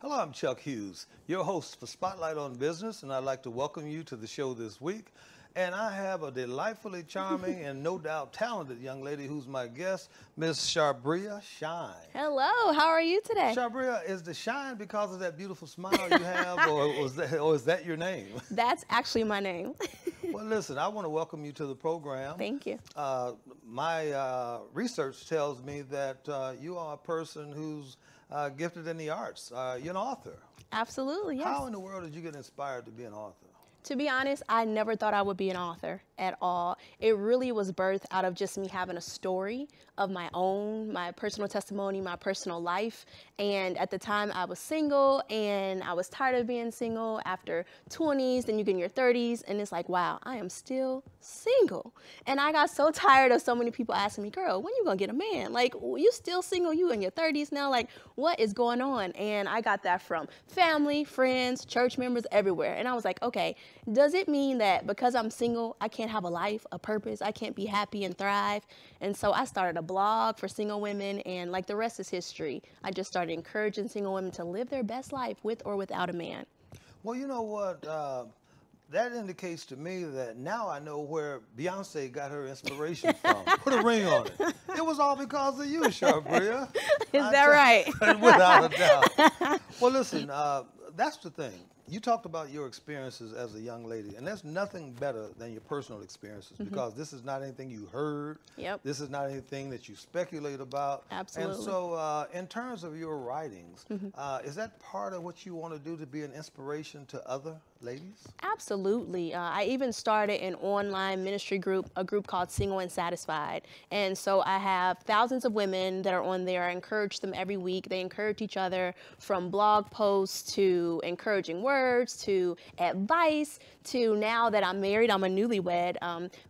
Hello, I'm Chuck Hughes, your host for Spotlight on Business, and I'd like to welcome you to the show this week. And I have a delightfully charming and no doubt talented young lady who's my guest, Miss Charbria Shine. Hello, how are you today? Charbria, is the shine because of that beautiful smile you have, or is that your name? That's actually my name. Well, listen, I want to welcome you to the program. Thank you. My research tells me that you are a person who's gifted in the arts. You're an author. Absolutely, yes. How in the world did you get inspired to be an author? To be honest, I never thought I would be an author at all. It really was birthed out of just me having a story of my own, my personal testimony, my personal life. And at the time I was single and I was tired of being single. After 20s, then you get in your 30s and it's like, wow, I am still single. And I got so tired of so many people asking me, girl, when you gonna get a man? Like, you still single, you in your 30s now, like what is going on? And I got that from family, friends, church members, everywhere. And I was like, okay, does it mean that because I'm single, I can't have a life, a purpose, I can't be happy and thrive? And so I started a blog for single women, and like the rest is history. I just started encouraging single women to live their best life with or without a man. Well, you know what? That indicates to me that now I know where Beyonce got her inspiration from. Put a ring on it. It was all because of you, Charbria. Is that right? Without a doubt. Well, listen, that's the thing. You talked about your experiences as a young lady, and there's nothing better than your personal experiences because this is not anything you heard. Yep. This is not anything that you speculate about. Absolutely. And so in terms of your writings, is that part of what you want to do, to be an inspiration to other ladies? Absolutely. I even started an online ministry group, a group called Single&Satisfied. And so I have thousands of women that are on there. I encourage them every week. They encourage each other, from blog posts to encouraging words to advice to, now that I'm married, I'm a newlywed.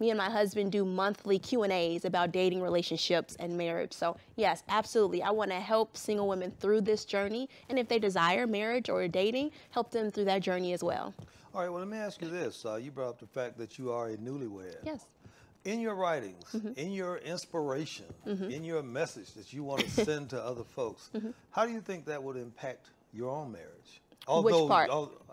Me and my husband do monthly Q&As about dating, relationships, and marriage. So yes, absolutely. I want to help single women through this journey. And if they desire marriage or dating, help them through that journey as well. All right, well, let me ask you this. You brought up the fact that you are a newlywed. Yes. In your writings, in your inspiration, in your message that you want to send to other folks, how do you think that would impact your own marriage? Which part?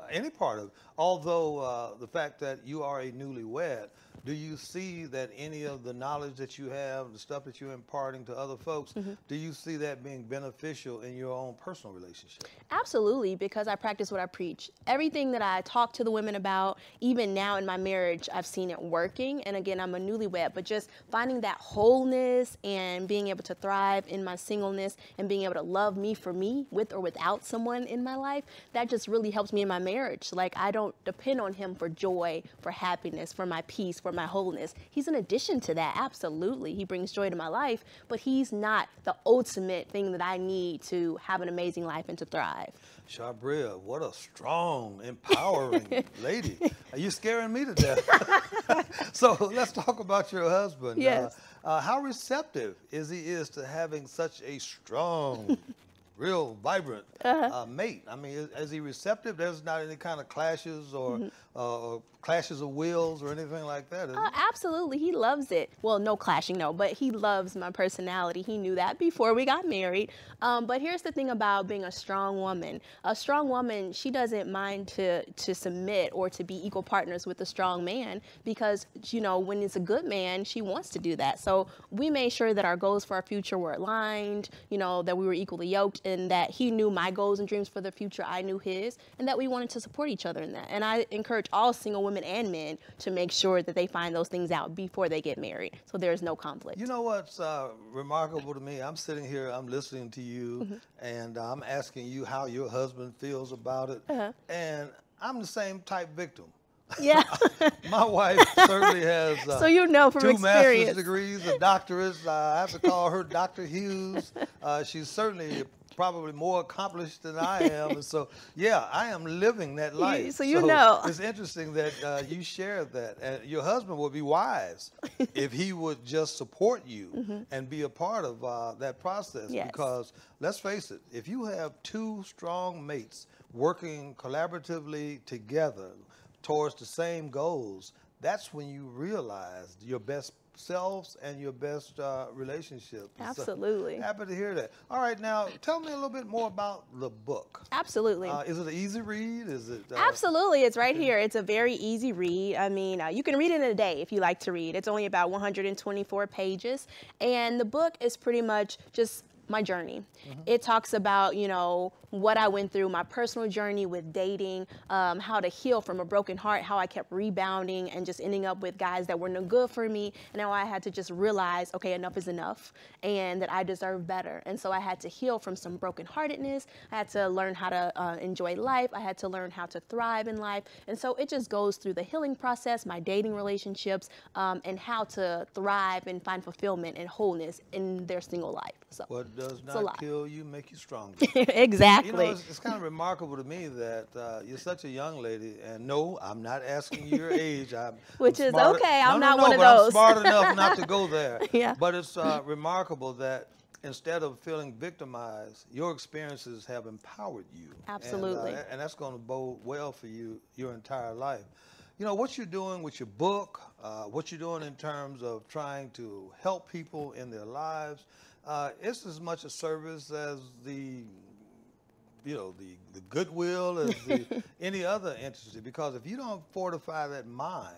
Any part of it. Although the fact that you are a newlywed, do you see that any of the knowledge that you have, the stuff that you're imparting to other folks, do you see that being beneficial in your own personal relationship? Absolutely, because I practice what I preach. Everything that I talk to the women about, even now in my marriage, I've seen it working. And again, I'm a newlywed, but just finding that wholeness and being able to thrive in my singleness and being able to love me for me, with or without someone in my life, that just really helps me in my marriage. Like, I don't depend on him for joy, for happiness, for my peace, for my wholeness. He's an addition to that. Absolutely. He brings joy to my life, but he's not the ultimate thing that I need to have an amazing life and to thrive. Charbria, what a strong, empowering lady. Are you scaring me to death? So let's talk about your husband. Yes. How receptive is he to having such a strong, real vibrant mate? I mean, is he receptive? There's not any kind of clashes or clashes of wills or anything like that, is it? Absolutely. He loves it. Well, no clashing, no, but he loves my personality. He knew that before we got married. But here's the thing about being a strong woman. A strong woman, she doesn't mind to submit or to be equal partners with a strong man because, you know, when it's a good man, she wants to do that. So we made sure that our goals for our future were aligned, you know, that we were equally yoked, and that he knew my goals and dreams for the future, I knew his, and that we wanted to support each other in that. And I encourage all single women and men to make sure that they find those things out before they get married, so there's no conflict. You know what's remarkable to me? I'm sitting here, I'm listening to you, and I'm asking you how your husband feels about it, and I'm the same type victim. Yeah. My wife certainly has so you know from 2 experience. master's degrees, a doctorate. I have to call her Dr. Hughes. She's certainly probably more accomplished than I am. And so, yeah, I am living that life. So you know. It's interesting that you shared that. And your husband would be wise if he would just support you and be a part of that process. Yes. Because let's face it, if you have 2 strong mates working collaboratively together towards the same goals, that's when you realize your best selves and your best relationships. Absolutely. So, happy to hear that. All right, now tell me a little bit more about the book. Absolutely. Is it an easy read? Is it? Absolutely. It's right here. It's a very easy read. I mean, you can read it in a day if you like to read. It's only about 124 pages. And the book is pretty much just my journey. It talks about, you know, what I went through, my personal journey with dating, how to heal from a broken heart, how I kept rebounding and just ending up with guys that were no good for me. And now I had to just realize, okay, enough is enough and that I deserve better. And so I had to heal from some brokenheartedness. I had to learn how to enjoy life. I had to learn how to thrive in life. And so it just goes through the healing process, my dating relationships, and how to thrive and find fulfillment and wholeness in their single life. So what does not kill you make you stronger. Exactly. You know, it's kind of remarkable to me that you're such a young lady, and no, I'm not asking you your age. Which I'm is smart, okay. I'm no, not no, one of but those. I'm smart enough not to go there. Yeah. But it's remarkable that instead of feeling victimized, your experiences have empowered you. Absolutely. And that's going to bode well for you your entire life. You know, what you're doing with your book, what you're doing in terms of trying to help people in their lives, it's as much a service as the goodwill as any other entity, because if you don't fortify that mind,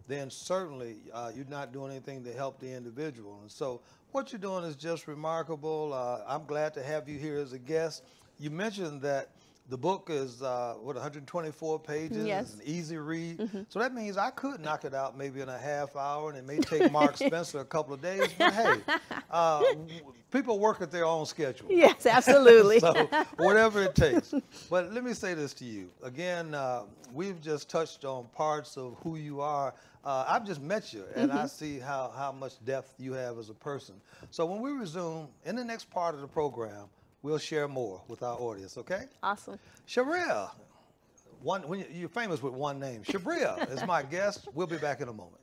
then certainly you're not doing anything to help the individual. And so what you're doing is just remarkable. I'm glad to have you here as a guest. You mentioned that the book is, 124 pages, Yes. an easy read. So that means I could knock it out maybe in a half hour, and it may take Mark Spencer a couple of days, but hey, people work at their own schedule. Yes, absolutely. So whatever it takes. But let me say this to you. Again, we've just touched on parts of who you are. I've just met you, and I see how much depth you have as a person. So when we resume in the next part of the program, we'll share more with our audience, okay? Awesome. Charbria, you're famous with one name. Charbria is my guest. We'll be back in a moment.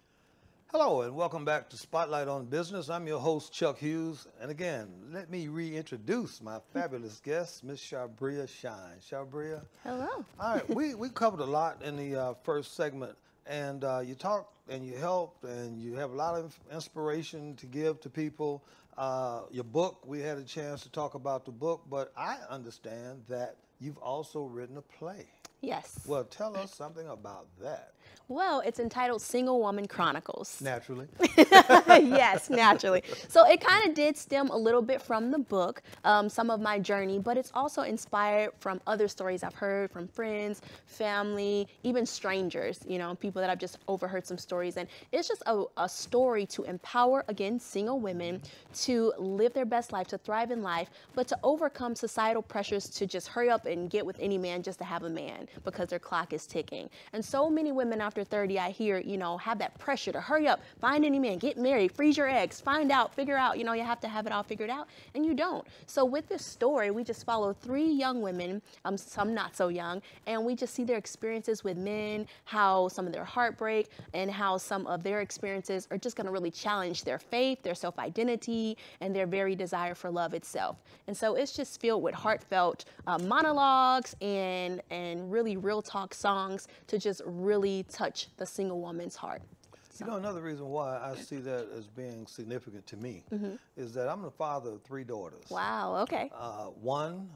Hello, and welcome back to Spotlight on Business. I'm your host, Chuck Hughes. And again, let me reintroduce my fabulous guest, Miss Charbria Shine. Charbria. Hello. All right, we covered a lot in the first segment, and you talked and you helped, and you have a lot of inspiration to give to people. Your book, we had a chance to talk about the book, but I understand that you've also written a play. Yes. Well, tell us something about that. Well, it's entitled Single Woman Chronicles. Naturally. Yes, naturally. So it kind of did stem a little bit from the book, some of my journey, but it's also inspired from other stories I've heard from friends, family, even strangers, you know, people that I've just overheard some stories. And it's just a story to empower, again, single women to live their best life, to thrive in life, but to overcome societal pressures to just hurry up and get with any man just to have a man because their clock is ticking. And so many women after 30, I hear, you know, have that pressure to hurry up, find any man, get married, freeze your eggs, find out, figure out, you know, you have to have it all figured out, and you don't. So with this story, we just follow 3 young women, some not so young, and we just see their experiences with men, how some of their heartbreak, and how some of their experiences are just going to really challenge their faith, their self-identity, and their very desire for love itself. And so it's just filled with heartfelt monologues and really real talk songs to just really touch the single woman's heart. So. You know, another reason why I see that as being significant to me is that I'm the father of 3 daughters. Wow, okay. One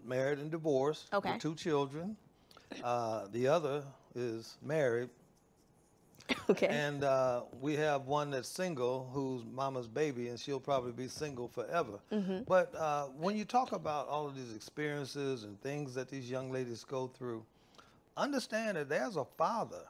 married and divorced with 2 children. The other is married. Okay. And we have one that's single, who's mama's baby, and she'll probably be single forever. But when you talk about all of these experiences and things that these young ladies go through, understand that there's a father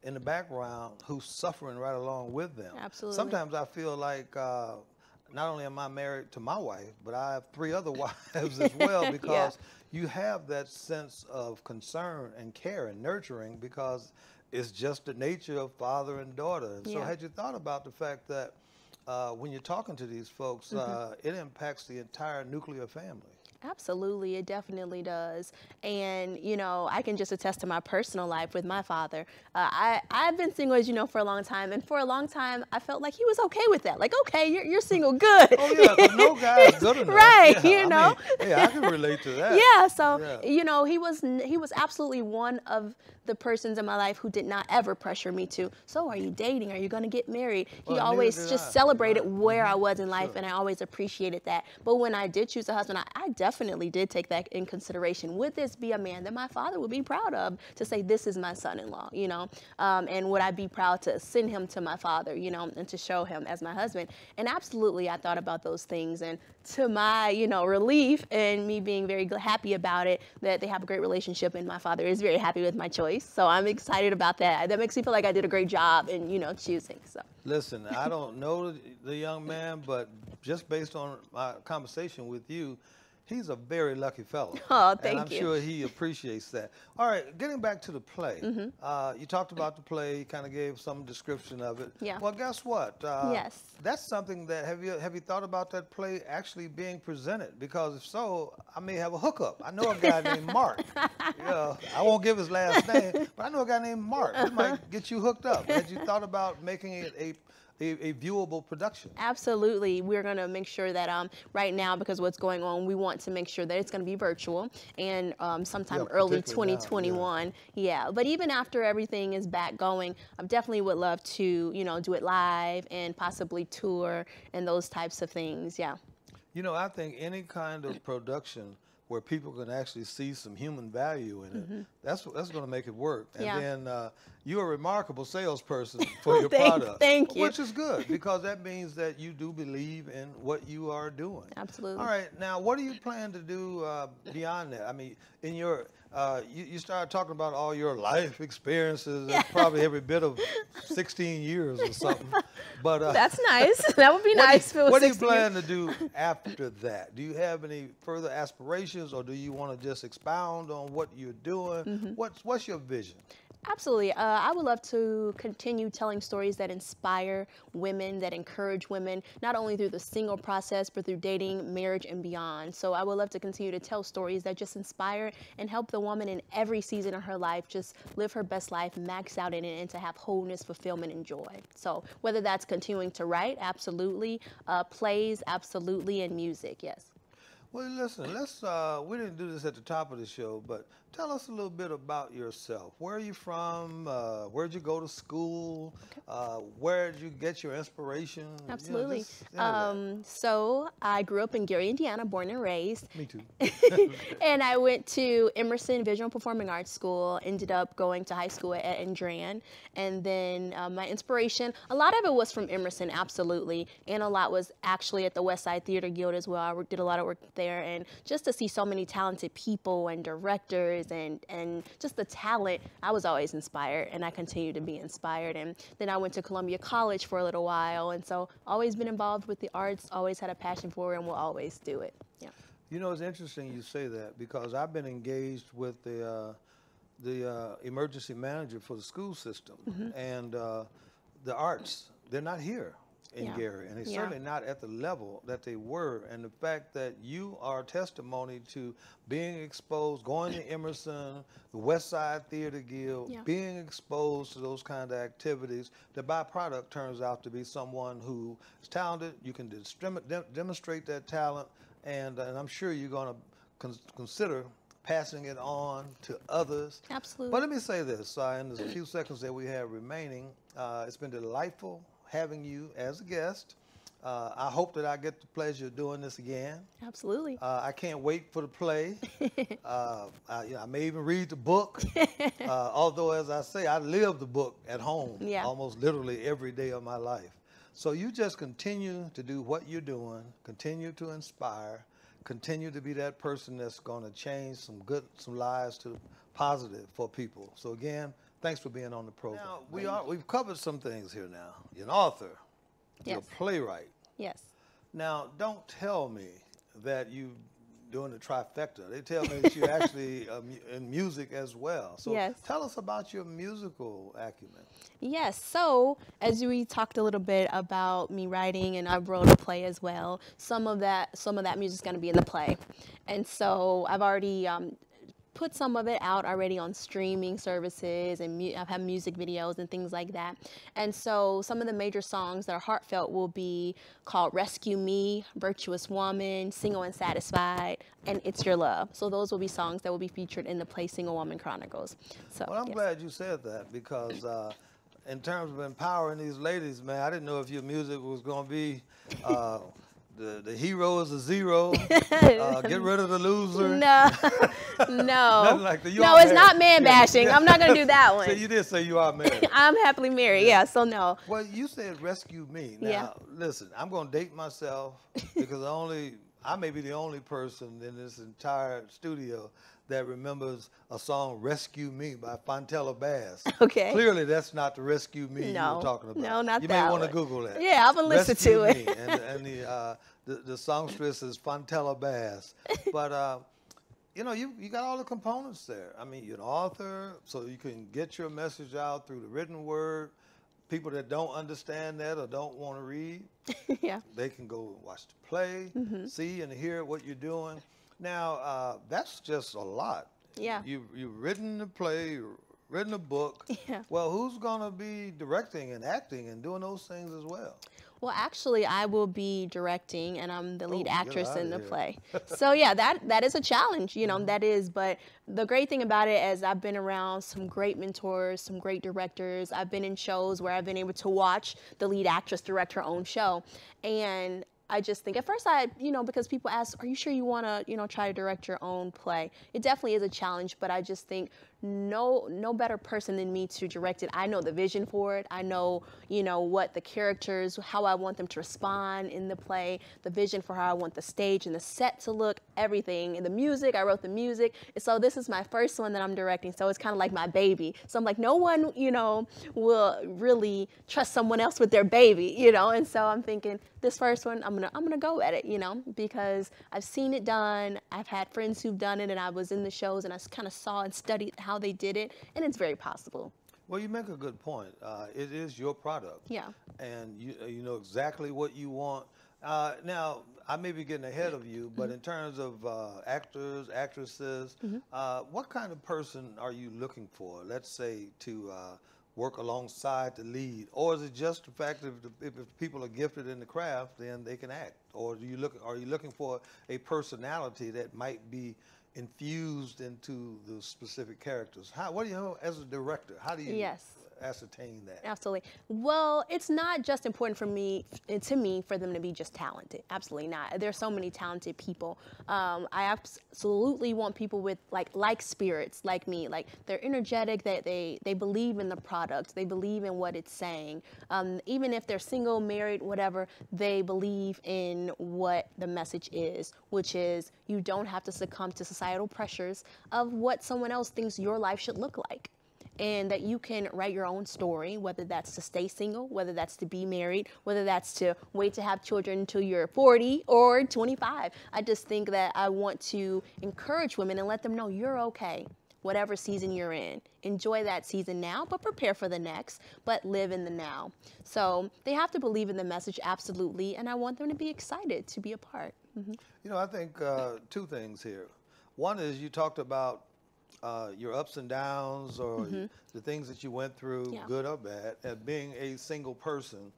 in the background who's suffering right along with them. Absolutely. Sometimes I feel like not only am I married to my wife, but I have 3 other wives as well, because you have that sense of concern and care and nurturing, because it's just the nature of father and daughter. And so had you thought about the fact that when you're talking to these folks, it impacts the entire nuclear family? Absolutely, it definitely does. And, you know, I can just attest to my personal life with my father. I've been single, as you know, for a long time. And for a long time, I felt like he was okay with that. Like, okay, you're single, good. Oh, yeah, because no guy is good enough. Right, Yeah, you know? yeah, I can relate to that. Yeah, so, Yeah. you know, he was absolutely one of the persons in my life who did not ever pressure me to, so are you dating? Are you going to get married? He Well, always neither did just I. celebrated Right. where I was in life, Sure. and I always appreciated that. But when I did choose a husband, I definitely did take that in consideration. Would this be a man that my father would be proud of to say, this is my son-in-law, you know? And would I be proud to send him to my father, you know, and to show him as my husband? And absolutely, I thought about those things. And to my, you know, relief and me being very happy about it, that they have a great relationship and my father is very happy with my choice. So I'm excited about that. That makes me feel like I did a great job in, you know, choosing. So. Listen, I don't know the young man, but just based on my conversation with you, he's a very lucky fellow. Oh, thank and I'm you. sure he appreciates that. All right, getting back to the play. You talked about the play, you kind of gave some description of it. Yeah. Well, guess what? Yes. That's something that, have you thought about that play actually being presented? Because if so, I may have a hookup. I know a guy named Mark. Yeah, I won't give his last name, but I know a guy named Mark. He might get you hooked up. Had you thought about making it a viewable production? Absolutely. We're going to make sure that right now, because what's going on, we want to make sure that it's going to be virtual and sometime early particularly now, 2021. Yeah. But even after everything is back going, I definitely would love to, you know, do it live and possibly tour and those types of things. Yeah. You know, I think any kind of production where people can actually see some human value in it, that's going to make it work. And Yeah. then you're a remarkable salesperson for your Thank product. you. Which is good, because that means that you do believe in what you are doing. Absolutely. All right, now what do you plan to do beyond that? I mean, in your, you started talking about all your life experiences. That's probably every bit of 16 years or something. But That's nice. That would be nice if it was what do you 16 years. plan to do after that? Do you have any further aspirations, or do you want to just expound on what you're doing? What's your vision? Absolutely. I would love to continue telling stories that inspire women, that encourage women, not only through the single process, but through dating, marriage, and beyond. So I would love to continue to tell stories that just inspire and help the woman in every season of her life just live her best life, max out in it, and to have wholeness, fulfillment, and joy. So whether that's continuing to write, absolutely, plays, absolutely, and music, yes. Well, listen, we didn't do this at the top of the show, but tell us a little bit about yourself. Where are you from? Where'd you go to school? Where did you get your inspiration? Absolutely. You know, So I grew up in Gary, Indiana, born and raised. Me too. And I went to Emerson Visual and Performing Arts School, ended up going to high school at Andran. And then my inspiration, a lot of it was from Emerson, absolutely. And a lot was actually at the West Side Theater Guild as well. I did a lot of work there. And just to see so many talented people and directors and just the talent, I was always inspired, and I continue to be inspired. And then I went to Columbia College for a little while. And so always been involved with the arts, always had a passion for it, and will always do it. Yeah. You know, it's interesting you say that, because I've been engaged with the emergency manager for the school system, and the arts, they're not here in Gary, and they're certainly not at the level that they were. And the fact that you are testimony to being exposed, going to Emerson, the West Side Theater Guild, being exposed to those kind of activities, the byproduct turns out to be someone who is talented. You can demonstrate that talent, and I'm sure you're going to consider passing it on to others. Absolutely. But let me say this, in the few seconds that we have remaining, it's been delightful having you as a guest. I hope that I get the pleasure of doing this again. Absolutely. I can't wait for the play. I may even read the book, although, as I say, I live the book at home almost literally every day of my life. So you just continue to do what you're doing, continue to inspire, continue to be that person that's going to change some lives to positive for people. So again, thanks for being on the program. Now, we've covered some things here now. You're an author. You're a playwright. Yes. Now, don't tell me that you doing the trifecta. They tell me that you're actually in music as well. So Yes. tell us about your musical acumen. Yes, so as we talked a little bit about me writing, and I wrote a play as well, some of that music is going to be in the play. And so I've already put some of it out already on streaming services, and I've had music videos and things like that. And so some of the major songs that are heartfelt will be called Rescue Me, Virtuous Woman, Single and Satisfied, and It's Your Love. So those will be songs that will be featured in the play Single Woman Chronicles. So, Well, I'm yes. glad you said that, because in terms of empowering these ladies, man, I didn't know if your music was going to be the hero is a zero, get rid of the loser. No, Nothing no. like that. No, it's not man bashing. I'm not going to do that one. So you did say you are married. I'm happily married, yeah, so no. Well, you said rescue me. Now, Yeah. listen, I'm going to date myself because I may be the only person in this entire studio that remembers a song "Rescue Me" by Fontella Bass. Okay. Clearly, that's not the "Rescue Me" you No. were talking about. No, not you that may want to one. Google that. Yeah, I'm gonna listen Rescue to it. Me. And the songstress is Fontella Bass. But you know, you got all the components there. I mean, you're an author, so you can get your message out through the written word. People that don't understand that or don't want to read, Yeah. they can go watch the play, see and hear what you're doing. Now, that's just a lot. Yeah. You've written the play, you've written a book. Yeah. Well, who's going to be directing and acting and doing those things as well? Well, actually, I will be directing, and I'm the lead Oh, get actress outta in the here. play. So yeah, that is a challenge, you know, that is. But the great thing about it is I've been around some great mentors, some great directors. I've been in shows where I've been able to watch the lead actress direct her own show, and I just think at first because people ask, are you sure you want to, try to direct your own play? It definitely is a challenge, but I just think no better person than me to direct it. I know the vision for it. I know, what the characters, how I want them to respond in the play, the vision for how I want the stage and the set to look, everything. And the music, I wrote the music. So this is my first one that I'm directing. So it's kind of like my baby. So I'm like, no one, will really trust someone else with their baby, And so I'm thinking this first one, I'm gonna go at it, because I've seen it done. I've had friends who've done it, and I was in the shows and I kind of saw and studied how they did it, and it's very possible. Well, you make a good point. It is your product. Yeah. And you know exactly what you want. Now, I may be getting ahead of you, but in terms of actors, actresses, what kind of person are you looking for, let's say, to work alongside the lead? Or is it just the fact that if people are gifted in the craft, then they can act? Or are you looking for a personality that might be infused into the specific characters? What do you know as a director? How do you Yes. ascertain that? Absolutely. Well, it's not just important to me for them to be just talented. Absolutely not. There's so many talented people. I absolutely want people with like spirits like me. Like they're energetic, that they believe in the product, they believe in what it's saying. Even if they're single, married, whatever, they believe in what the message is, which is you don't have to succumb to societal pressures of what someone else thinks your life should look like. And that you can write your own story, whether that's to stay single, whether that's to be married, whether that's to wait to have children until you're 40 or 25. I just think that I want to encourage women and let them know you're okay, whatever season you're in. Enjoy that season now, but prepare for the next, but live in the now. So they have to believe in the message, absolutely, and I want them to be excited to be a part. I think two things here. One is you talked about your ups and downs, or the things that you went through, good or bad, as being a single person.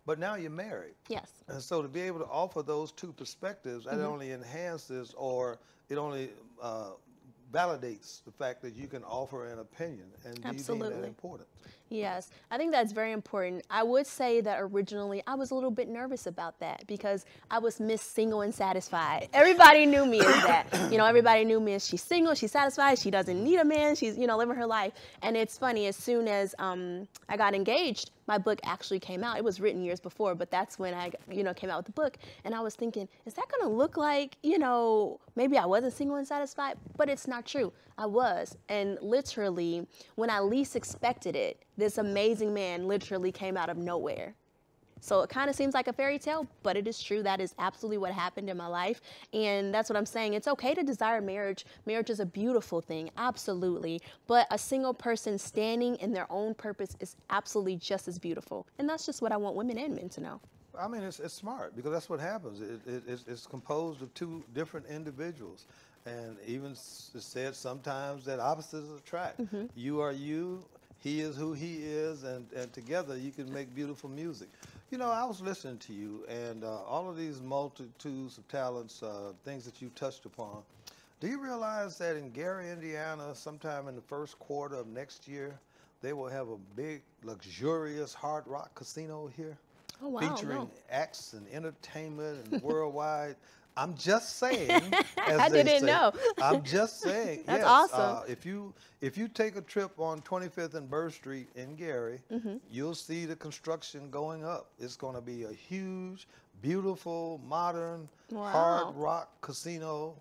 But now you're married. Yes. And so to be able to offer those two perspectives, that only enhances, or it only validates the fact that you can offer an opinion. And do you deem that important? Yes, I think that's very important. I would say that originally I was a little bit nervous about that because I was Miss Single and Satisfied. Everybody knew me as that. Everybody knew me as she's single, she's satisfied, she doesn't need a man, she's, living her life. And it's funny, as soon as I got engaged, my book actually came out. It was written years before, but that's when I, came out with the book. And I was thinking, is that going to look like, maybe I wasn't single and satisfied? But it's not true. I was. And literally, when I least expected it, this amazing man literally came out of nowhere. So it kind of seems like a fairy tale, but it is true. That is absolutely what happened in my life. And that's what I'm saying. It's okay to desire marriage. Marriage is a beautiful thing, absolutely. But a single person standing in their own purpose is absolutely just as beautiful. And that's just what I want women and men to know. I mean, it's smart because that's what happens. It's composed of two different individuals. And even it's said sometimes that opposites attract. You are you, he is who he is, and together you can make beautiful music. You know, I was listening to you, and all of these multitudes of talents, things that you touched upon. Do you realize that in Gary, Indiana, sometime in the first quarter of next year, they will have a big, luxurious hard rock casino here? Oh, wow. Featuring acts and entertainment and worldwide. I'm just saying, as I they didn't say. know. I'm just saying. That's yes, awesome. If you take a trip on 25th and Burr Street in Gary, you'll see the construction going up. It's going to be a huge, beautiful, modern, hard rock casino,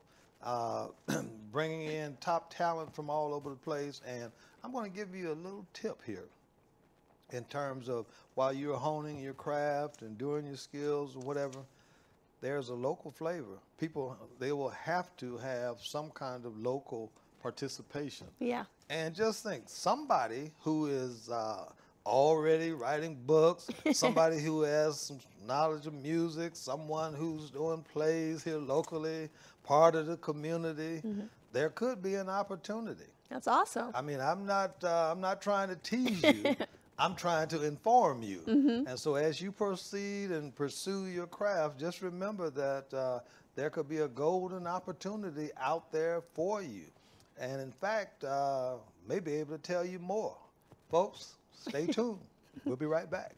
bringing in top talent from all over the place. And I'm going to give you a little tip here in terms of while you're honing your craft and doing your skills or whatever. There's a local flavor. People, they will have to have some kind of local participation. Yeah. And just think, somebody who is already writing books, somebody who has some knowledge of music, someone who's doing plays here locally, part of the community, there could be an opportunity. That's awesome. I mean, I'm not trying to tease you. I'm trying to inform you. And so as you proceed and pursue your craft, just remember that there could be a golden opportunity out there for you. And in fact, may be able to tell you more. Folks, stay tuned. We'll be right back.